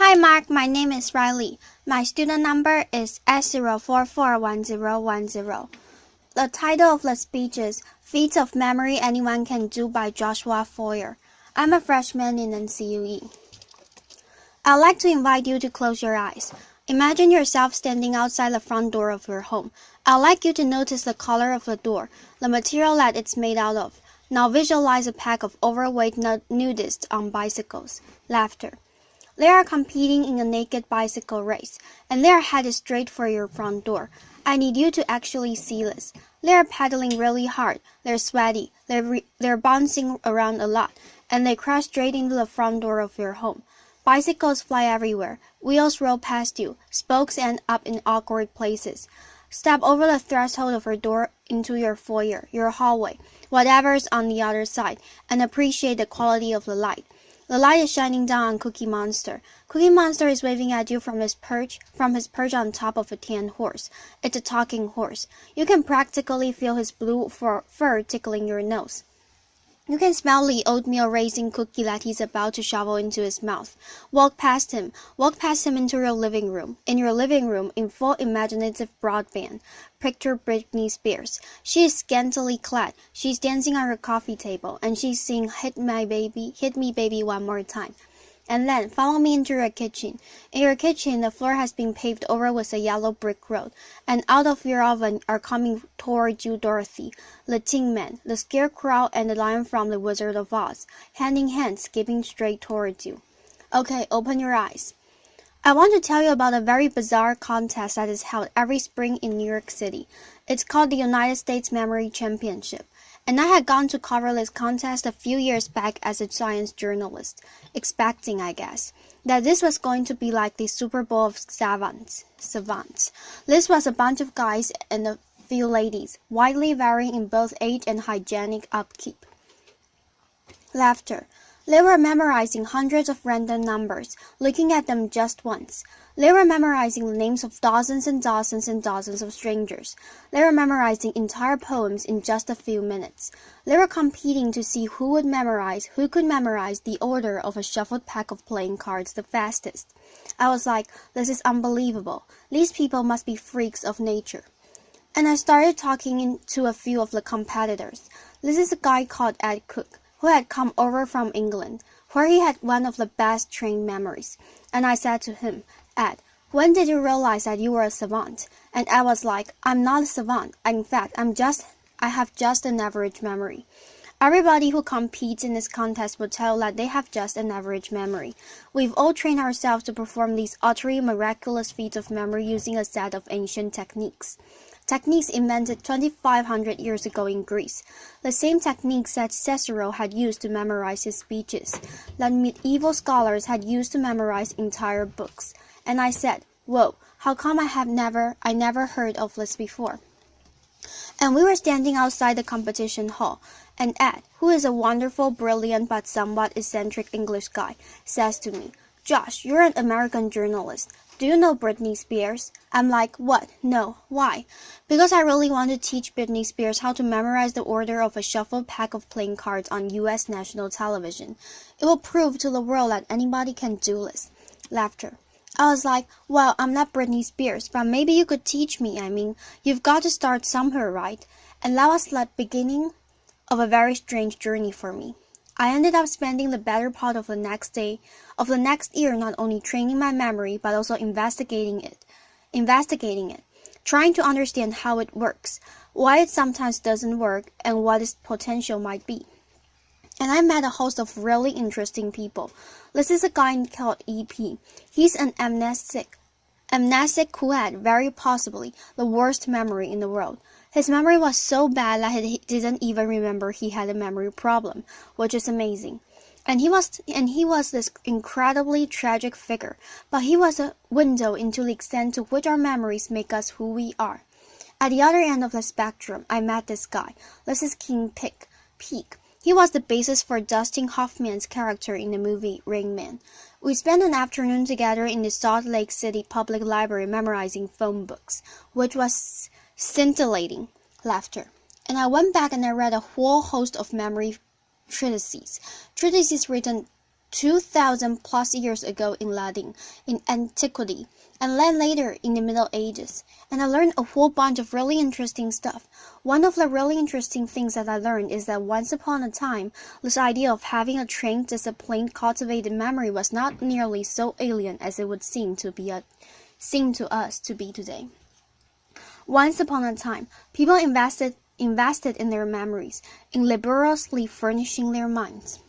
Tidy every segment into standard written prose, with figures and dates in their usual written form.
Hi Mark, my name is Riley. My student number is S0441010. The title of the speech is Feats of Memory Anyone Can Do by Joshua Foer. I'm a freshman in NCUE. I'd like to invite you to close your eyes. Imagine yourself standing outside the front door of your home. I'd like you to notice the color of the door, the material that it's made out of. Now visualize a pack of overweight nudists on bicycles. Laughter. They are competing in a naked bicycle race, and they are headed straight for your front door. I need you to actually see this. They are pedaling really hard, they're sweaty, they're bouncing around a lot, and they crash straight into the front door of your home. Bicycles fly everywhere, wheels roll past you, spokes end up in awkward places. Step over the threshold of your door into your foyer, your hallway, whatever's on the other side, and appreciate the quality of the light. The light is shining down on Cookie Monster. Cookie Monster is waving at you from his perch on top of a tan horse. It's a talking horse. You can practically feel his blue fur tickling your nose. You can smell the oatmeal raisin cookie that he's about to shovel into his mouth. Walk past him into your living room. In your living room, in full imaginative broadband, picture Britney Spears. She is scantily clad. She's dancing on her coffee table, and she's singing Hit Me Baby One More Time. And then, follow me into your kitchen. In your kitchen, the floor has been paved over with a yellow brick road, and out of your oven are coming towards you Dorothy, the Tin Man, the Scarecrow, and the Lion from the Wizard of Oz, hand in hand, skipping straight towards you. Okay, open your eyes. I want to tell you about a very bizarre contest that is held every spring in New York City. It's called the United States Memory Championship. And I had gone to cover this contest a few years back as a science journalist, expecting, I guess, that this was going to be like the Super Bowl of savants. This was a bunch of guys and a few ladies, widely varying in both age and hygienic upkeep. Laughter. They were memorizing hundreds of random numbers, looking at them just once. They were memorizing the names of dozens and dozens and dozens of strangers. They were memorizing entire poems in just a few minutes. They were competing to see who could memorize the order of a shuffled pack of playing cards the fastest. I was like, this is unbelievable. These people must be freaks of nature. And I started talking to a few of the competitors. This is a guy called Ed Cook, who had come over from England, where he had one of the best trained memories. And I said to him, Ed, when did you realize that you were a savant? And Ed was like, I'm not a savant. In fact, I have just an average memory. Everybody who competes in this contest will tell that they have just an average memory. We've all trained ourselves to perform these utterly miraculous feats of memory using a set of ancient techniques. Techniques invented 2,500 years ago in Greece. The same techniques that Cicero had used to memorize his speeches, that medieval scholars had used to memorize entire books. And I said, whoa, how come I never heard of this before? And we were standing outside the competition hall, and Ed, who is a wonderful, brilliant, but somewhat eccentric English guy, says to me, Josh, you're an American journalist. Do you know Britney Spears? I'm like, what? No. Why? Because I really want to teach Britney Spears how to memorize the order of a shuffled pack of playing cards on U.S. national television. It will prove to the world that anybody can do this. Laughter. I was like, well, I'm not Britney Spears, but maybe you could teach me. You've got to start somewhere, right? And that was the beginning of a very strange journey for me. I ended up spending the better part of the next year not only training my memory, but also investigating it, trying to understand how it works, why it sometimes doesn't work, and what its potential might be. And I met a host of really interesting people. This is a guy called EP. He's an amnestic who had, very possibly, the worst memory in the world. His memory was so bad that he didn't even remember he had a memory problem, which is amazing. And he was this incredibly tragic figure, but he was a window into the extent to which our memories make us who we are. At the other end of the spectrum, I met this guy. This is King Peek. He was the basis for Dustin Hoffman's character in the movie Rain Man. We spent an afternoon together in the Salt Lake City Public Library memorizing phone books, which was scintillating. Laughter. And I went back and I read a whole host of memory treatises written 2,000 plus years ago in Latin, in antiquity, and then later in the Middle Ages. And I learned a whole bunch of really interesting stuff. One of the really interesting things that I learned is that once upon a time, this idea of having a trained, disciplined, cultivated memory was not nearly so alien as it would seem to us to be today. Once upon a time, people invested in their memories, in laboriously furnishing their minds.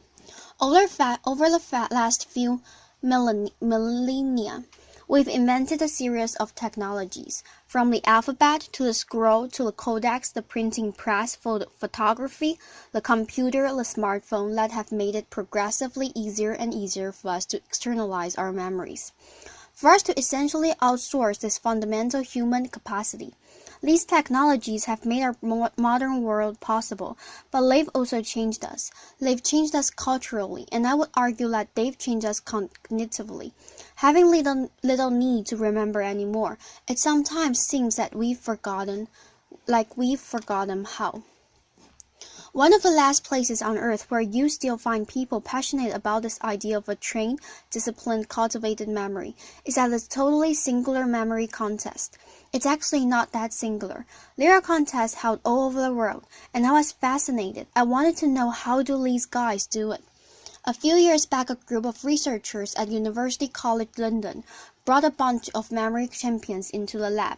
Over the last few millennia, we've invented a series of technologies, from the alphabet to the scroll to the codex, the printing press, photography, the computer, the smartphone, that have made it progressively easier and easier for us to externalize our memories, for us to essentially outsource this fundamental human capacity. These technologies have made our modern world possible, but they've also changed us. They've changed us culturally, and I would argue that they've changed us cognitively. Having little need to remember anymore, it sometimes seems that we've forgotten how. One of the last places on earth where you still find people passionate about this idea of a trained, disciplined, cultivated memory is at this totally singular memory contest. It's actually not that singular. There are contests held all over the world, and I was fascinated. I wanted to know, how do these guys do it? A few years back, a group of researchers at University College London brought a bunch of memory champions into the lab.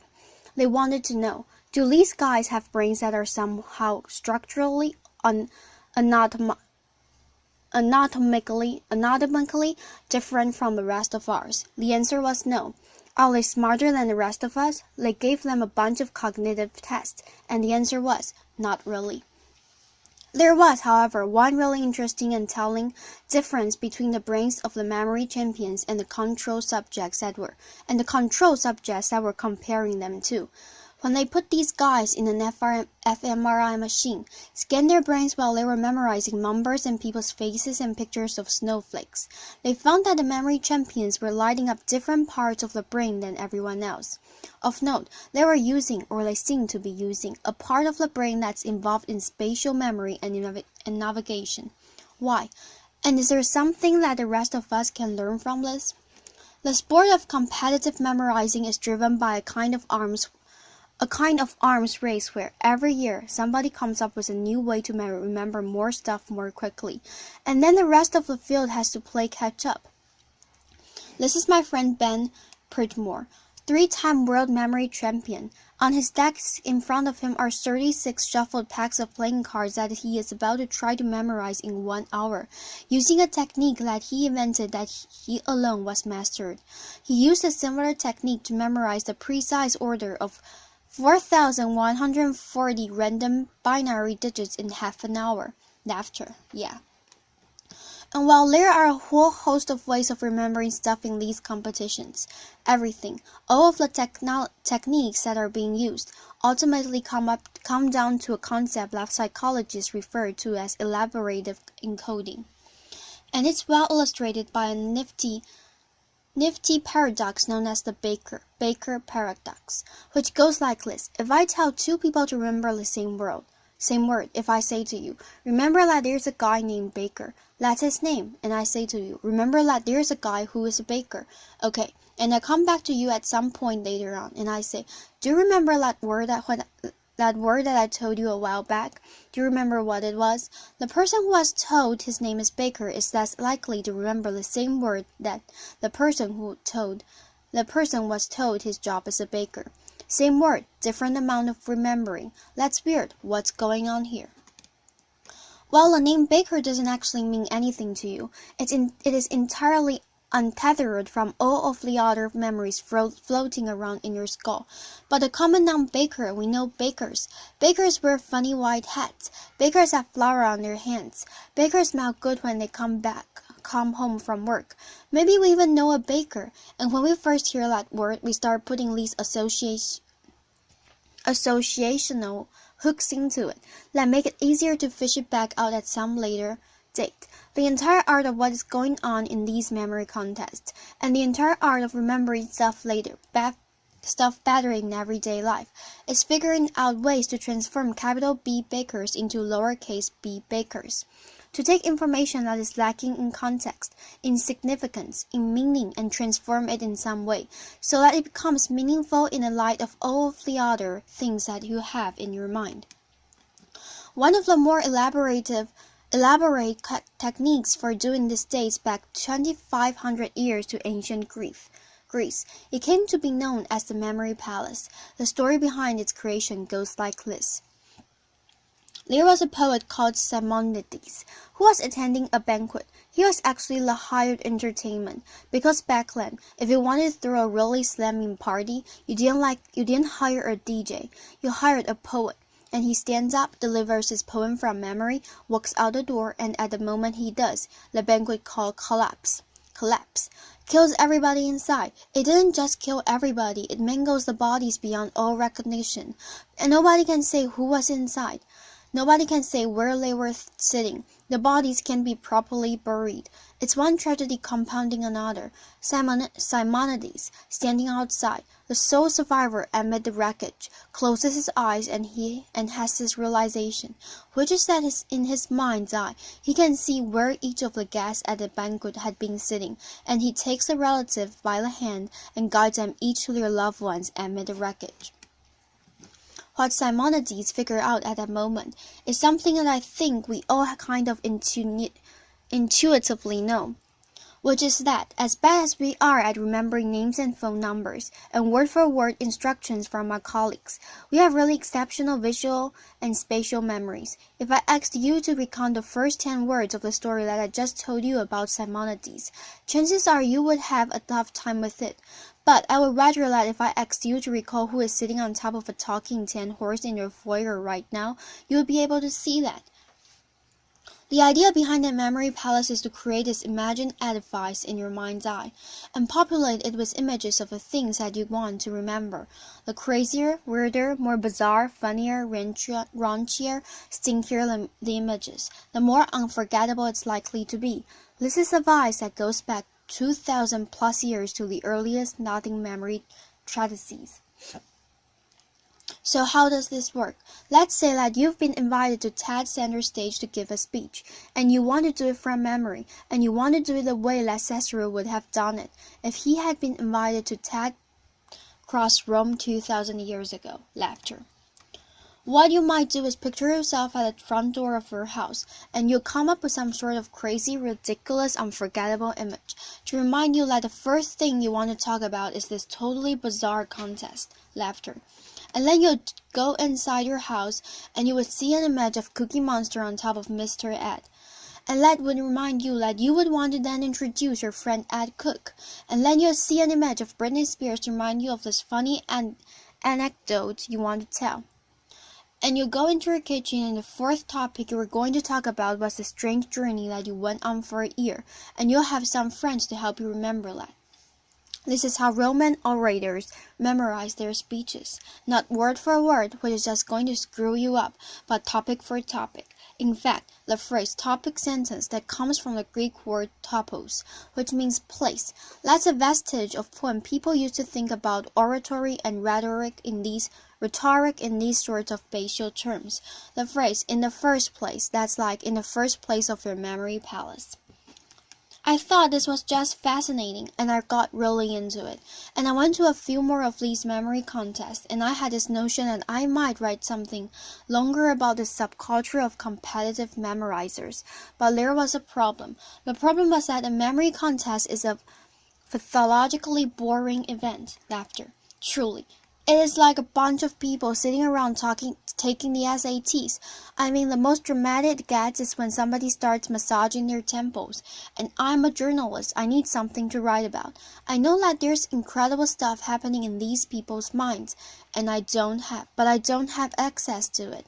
They wanted to know, do these guys have brains that are somehow structurally, anatomically different from the rest of ours? The answer was no. Are they smarter than the rest of us? They gave them a bunch of cognitive tests, and the answer was, not really. There was, however, one really interesting and telling difference between the brains of the memory champions and the control subjects that were comparing them to. When they put these guys in an fMRI machine, scanned their brains while they were memorizing numbers and people's faces and pictures of snowflakes, they found that the memory champions were lighting up different parts of the brain than everyone else. Of note, they were using, or they seemed to be using, a part of the brain that's involved in spatial memory and navigation. Why? And is there something that the rest of us can learn from this? The sport of competitive memorizing is driven by a kind of arms race where every year somebody comes up with a new way to remember more stuff more quickly, and then the rest of the field has to play catch up. This is my friend Ben Pridmore, 3-time world memory champion. On his desk in front of him are 36 shuffled packs of playing cards that he is about to try to memorize in 1 hour, using a technique that he invented that he alone was mastered. He used a similar technique to memorize the precise order of 4,140 random binary digits in half an hour. Laughter, yeah. And while there are a whole host of ways of remembering stuff in these competitions, all of the techniques that are being used, ultimately come down to a concept that psychologists refer to as elaborative encoding. And it's well illustrated by a nifty paradox known as the Baker paradox, which goes like this. If I tell two people to remember the same word, if I say to you, remember that there's a guy named Baker, that's his name, and I say to you, remember that there's a guy who is a baker. Okay, and I come back to you at some point later on, and I say, do you remember that word that I told you a while back? Do you remember what it was? The person who was told his name is Baker is less likely to remember the same word that the person was told his job is a baker. Same word, different amount of remembering. That's weird. What's going on here? Well, the name Baker doesn't actually mean anything to you. It is entirely untethered from all of the other memories floating around in your skull. But the common noun baker, we know bakers. Bakers wear funny white hats. Bakers have flour on their hands. Bakers smell good when they come home from work. Maybe we even know a baker, and when we first hear that word, we start putting these associational hooks into it that make it easier to fish it back out at some later date. The entire art of what is going on in these memory contests, and the entire art of remembering stuff later, stuff better in everyday life, is figuring out ways to transform capital B bakers into lowercase b bakers. to take information that is lacking in context, in significance, in meaning, and transform it in some way, so that it becomes meaningful in the light of all of the other things that you have in your mind. One of the more elaborate techniques for doing this dates back 2,500 years to ancient Greece. It came to be known as the Memory Palace. The story behind its creation goes like this. There was a poet called Simonides who was attending a banquet. He was actually the hired entertainment, because back then, if you wanted to throw a really slamming party, you didn't hire a DJ, you hired a poet. And he stands up, delivers his poem from memory, walks out the door, and at the moment he does, the banquet hall collapse, kills everybody inside. It didn't just kill everybody, it mangles the bodies beyond all recognition, and nobody can say who was inside. Nobody can say where they were sitting. The bodies can't be properly buried. It's one tragedy compounding another. Simonides, standing outside, the sole survivor amid the wreckage, closes his eyes and has this realization, which is that in his mind's eye, he can see where each of the guests at the banquet had been sitting, and he takes a relative by the hand and guides them each to their loved ones amid the wreckage. What Simonides figured out at that moment is something that I think we all kind of intuitively know, which is that as bad as we are at remembering names and phone numbers and word-for-word instructions from our colleagues, we have really exceptional visual and spatial memories. If I asked you to recount the first 10 words of the story that I just told you about Simonides, chances are you would have a tough time with it. But I would rather that if I asked you to recall who is sitting on top of a talking tin horse in your foyer right now, you would be able to see that. The idea behind that memory palace is to create this imagined edifice in your mind's eye, and populate it with images of the things that you want to remember. The crazier, weirder, more bizarre, funnier, raunchier, stinkier the images, the more unforgettable it's likely to be. This is advice that goes back 2,000 plus years to the earliest nothing memory treatises. So how does this work? Let's say that you've been invited to TED Center stage to give a speech, and you want to do it from memory, and you want to do it the way that Cicero would have done it if he had been invited to TED Cross Rome 2,000 years ago. Laughter. What you might do is picture yourself at the front door of your house, and you'll come up with some sort of crazy, ridiculous, unforgettable image to remind you that the first thing you want to talk about is this totally bizarre contest. Laughter. And then you'll go inside your house, and you would see an image of Cookie Monster on top of Mr. Ed. And that would remind you that you would want to then introduce your friend Ed Cook. And then you'll see an image of Britney Spears to remind you of this funny anecdote you want to tell. And you go into your kitchen, and the fourth topic you were going to talk about was the strange journey that you went on for a year, and you'll have some friends to help you remember that. This is how Roman orators memorize their speeches, not word for word, which is just going to screw you up, but topic for topic. In fact, the phrase topic sentence that comes from the Greek word topos, which means place, that's a vestige of when people used to think about oratory and rhetoric in these sorts of spatial terms. The phrase in the first place, that's like in the first place of your memory palace. I thought this was just fascinating, and I got really into it. And I went to a few more of these memory contests, and I had this notion that I might write something longer about the subculture of competitive memorizers. But there was a problem. The problem was that a memory contest is a pathologically boring event. Laughter. Truly. It is like a bunch of people sitting around taking the SATs. I mean, the most dramatic it gets is when somebody starts massaging their temples. And I'm a journalist. I need something to write about. I know that there's incredible stuff happening in these people's minds, and I don't have access to it.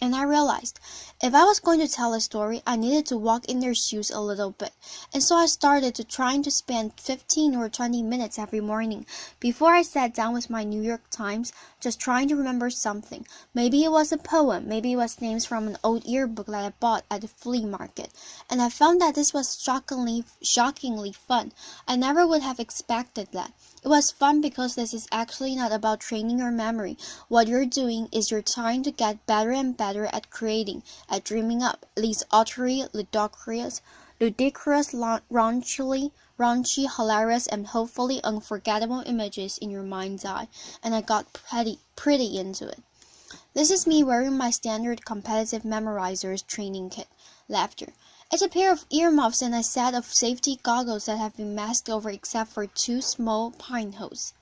And I realized, if I was going to tell a story, I needed to walk in their shoes a little bit. And so I started trying to spend 15 or 20 minutes every morning before I sat down with my New York Times, just trying to remember something. Maybe it was a poem, maybe it was names from an old yearbook that I bought at the flea market. And I found that this was shockingly fun. I never would have expected that. It was fun because this is actually not about training your memory. What you're doing is you're trying to get better and better better at creating, at dreaming up these utterly ludicrous, raunchy, hilarious, and hopefully unforgettable images in your mind's eye, and I got pretty into it. This is me wearing my standard competitive memorizer's training kit. Laughter. It's a pair of earmuffs and a set of safety goggles that have been masked over except for two small pinholes,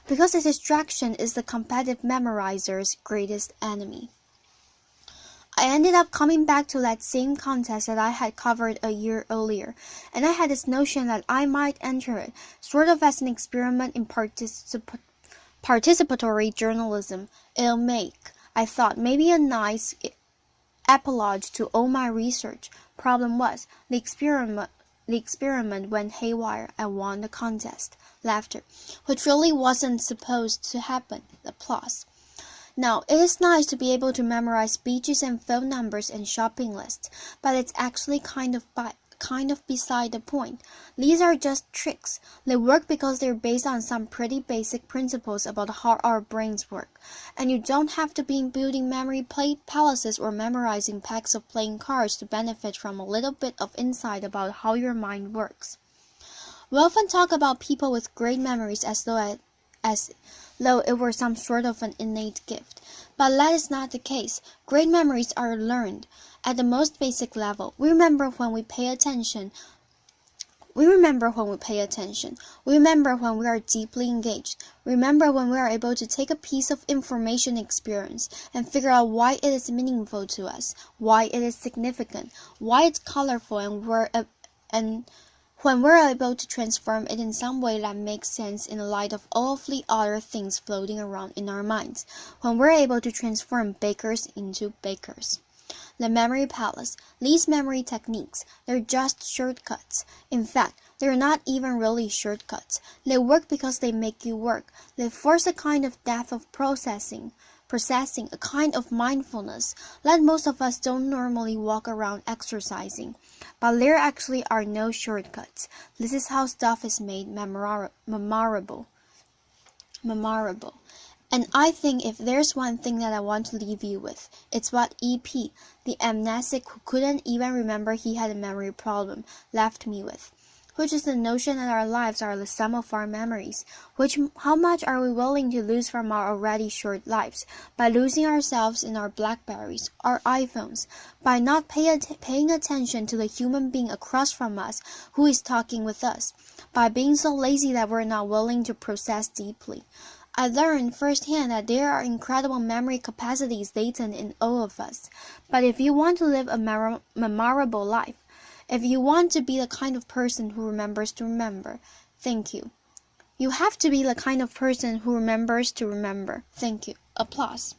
because the distraction is the competitive memorizer's greatest enemy. I ended up coming back to that same contest that I had covered a year earlier, and I had this notion that I might enter it, sort of as an experiment in participatory journalism. It'll make, I thought, maybe a nice epilogue to all my research. Problem was, the experiment went haywire. I won the contest. Laughter, which really wasn't supposed to happen. Applause. Now, it is nice to be able to memorize speeches and phone numbers and shopping lists, but it's actually kind of beside the point. These are just tricks. They work because they're based on some pretty basic principles about how our brains work, and you don't have to be building memory palaces or memorizing packs of playing cards to benefit from a little bit of insight about how your mind works. We often talk about people with great memories as though it were some sort of an innate gift. But that is not the case. Great memories are learned. At the most basic level, we remember when we pay attention. We remember when we are deeply engaged. We remember when we are able to take a piece of information experience and figure out why it is meaningful to us, why it is significant, why it's colorful, and when we're able to transform it in some way that makes sense in the light of all of the other things floating around in our minds, when we're able to transform bakers into bakers. The memory palace. These memory techniques, they're just shortcuts. In fact, they're not even really shortcuts. They work because they make you work. They force a kind of depth of processing, a kind of mindfulness that most of us don't normally walk around exercising. But there actually are no shortcuts. This is how stuff is made memorable. And I think if there's one thing that I want to leave you with, it's what E.P., the amnesic who couldn't even remember he had a memory problem, left me with, which is the notion that our lives are the sum of our memories. How much are we willing to lose from our already short lives, by losing ourselves in our Blackberries, our iPhones, by not paying attention to the human being across from us who is talking with us, by being so lazy that we're not willing to process deeply. I learned firsthand that there are incredible memory capacities latent in all of us. But if you want to live a memorable life, if you want to be the kind of person who remembers to remember, thank you. You have to be the kind of person who remembers to remember. Thank you. Applause.